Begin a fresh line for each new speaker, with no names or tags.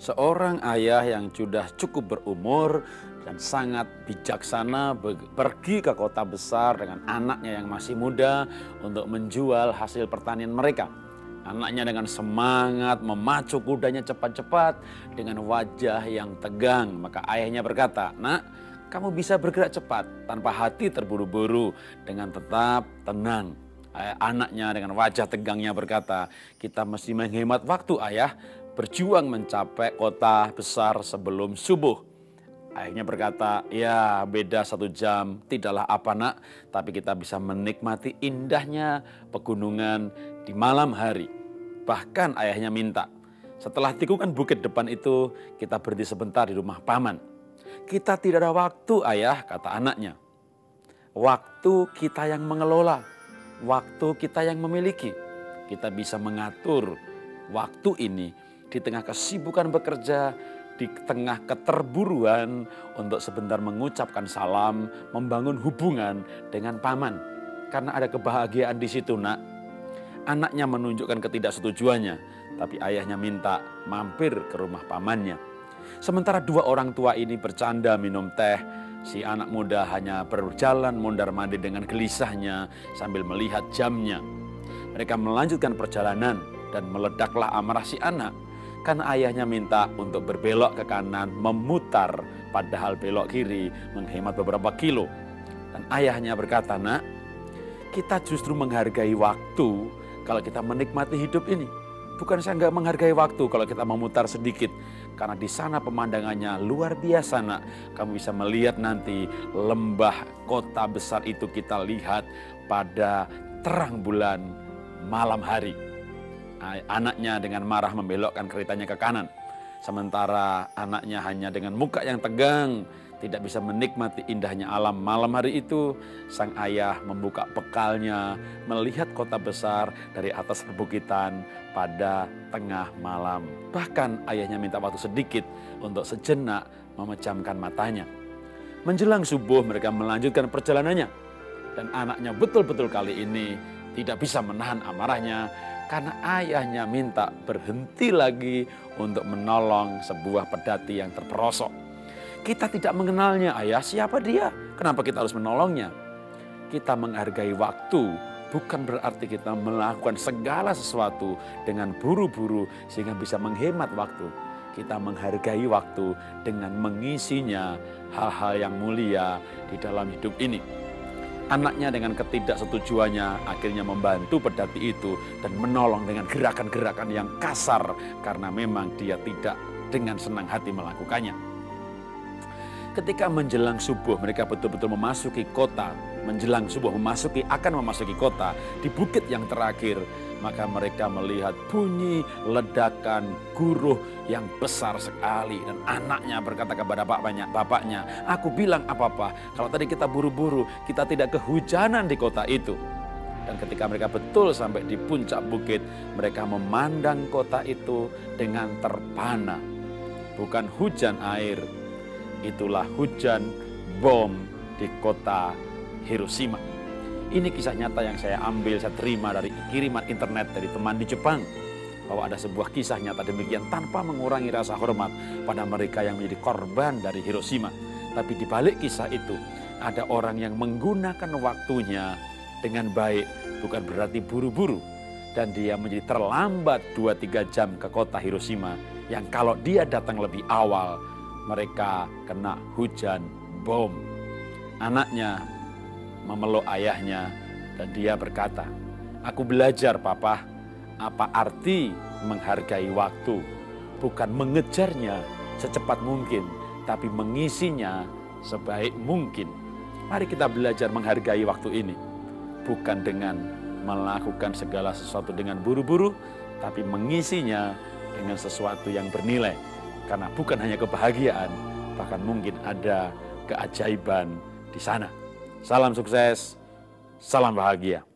Seorang ayah yang sudah cukup berumur dan sangat bijaksana pergi ke kota besar dengan anaknya yang masih muda untuk menjual hasil pertanian mereka. Anaknya dengan semangat memacu kudanya cepat-cepat dengan wajah yang tegang. Maka ayahnya berkata, "Nak, kamu bisa bergerak cepat tanpa hati terburu-buru dengan tetap tenang." Anaknya dengan wajah tegangnya berkata, "Kita mesti menghemat waktu, ayah. Berjuang mencapai kota besar sebelum subuh." Ayahnya berkata, "Ya, beda 1 jam, tidaklah apa nak, tapi kita bisa menikmati indahnya pegunungan di malam hari." Bahkan ayahnya minta, setelah tikungan bukit depan itu, kita berhenti sebentar di rumah paman. "Kita tidak ada waktu, ayah," kata anaknya. "Waktu kita yang mengelola, waktu kita yang memiliki. Kita bisa mengatur waktu ini di tengah kesibukan bekerja, di tengah keterburuan untuk sebentar mengucapkan salam, membangun hubungan dengan paman. Karena ada kebahagiaan di situ, nak." Anaknya menunjukkan ketidaksetujuannya, tapi ayahnya minta mampir ke rumah pamannya. Sementara 2 orang tua ini bercanda minum teh, si anak muda hanya berjalan mondar-mandir dengan gelisahnya sambil melihat jamnya. Mereka melanjutkan perjalanan dan meledaklah amarah si anak. Karena ayahnya minta untuk berbelok ke kanan, memutar, padahal belok kiri menghemat beberapa kilo. Dan ayahnya berkata, "Nak, kita justru menghargai waktu kalau kita menikmati hidup ini. Bukan saya nggak menghargai waktu kalau kita memutar sedikit. Karena di sana pemandangannya luar biasa, nak. Kamu bisa melihat nanti lembah kota besar itu kita lihat pada terang bulan malam hari." Anaknya dengan marah membelokkan keretanya ke kanan. Sementara anaknya hanya dengan muka yang tegang, tidak bisa menikmati indahnya alam malam hari itu. Sang ayah membuka bekalnya, melihat kota besar dari atas perbukitan pada tengah malam. Bahkan ayahnya minta waktu sedikit untuk sejenak memejamkan matanya. Menjelang subuh mereka melanjutkan perjalanannya. Dan anaknya betul-betul kali ini tidak bisa menahan amarahnya karena ayahnya minta berhenti lagi untuk menolong sebuah pedati yang terperosok. "Kita tidak mengenalnya, ayah. Siapa dia? Kenapa kita harus menolongnya?" Kita menghargai waktu bukan berarti kita melakukan segala sesuatu dengan buru-buru sehingga bisa menghemat waktu. Kita menghargai waktu dengan mengisinya hal-hal yang mulia di dalam hidup ini. Anaknya dengan ketidaksetujuannya akhirnya membantu pedati itu dan menolong dengan gerakan-gerakan yang kasar karena memang dia tidak dengan senang hati melakukannya. Ketika menjelang subuh mereka betul-betul memasuki kota, akan memasuki kota di bukit yang terakhir, maka mereka melihat bunyi ledakan guruh yang besar sekali dan anaknya berkata kepada bapaknya, "Aku bilang apa-apa, kalau tadi kita buru-buru, kita tidak kehujanan di kota itu." Dan ketika mereka betul sampai di puncak bukit, mereka memandang kota itu dengan terpana. Bukan hujan air, itulah hujan bom di kota Hiroshima. Ini kisah nyata yang saya terima dari kiriman internet dari teman di Jepang. Bahwa ada sebuah kisah nyata demikian tanpa mengurangi rasa hormat pada mereka yang menjadi korban dari Hiroshima. Tapi di balik kisah itu ada orang yang menggunakan waktunya dengan baik, bukan berarti buru-buru. Dan dia menjadi terlambat 2-3 jam ke kota Hiroshima yang kalau dia datang lebih awal, mereka kena hujan bom. Anaknya memeluk ayahnya dan dia berkata, "Aku belajar, Papa, apa arti menghargai waktu. Bukan mengejarnya secepat mungkin, tapi mengisinya sebaik mungkin." Mari kita belajar menghargai waktu ini. Bukan dengan melakukan segala sesuatu dengan buru-buru, tapi mengisinya dengan sesuatu yang bernilai. Karena bukan hanya kebahagiaan, bahkan mungkin ada keajaiban di sana. Salam sukses, salam bahagia.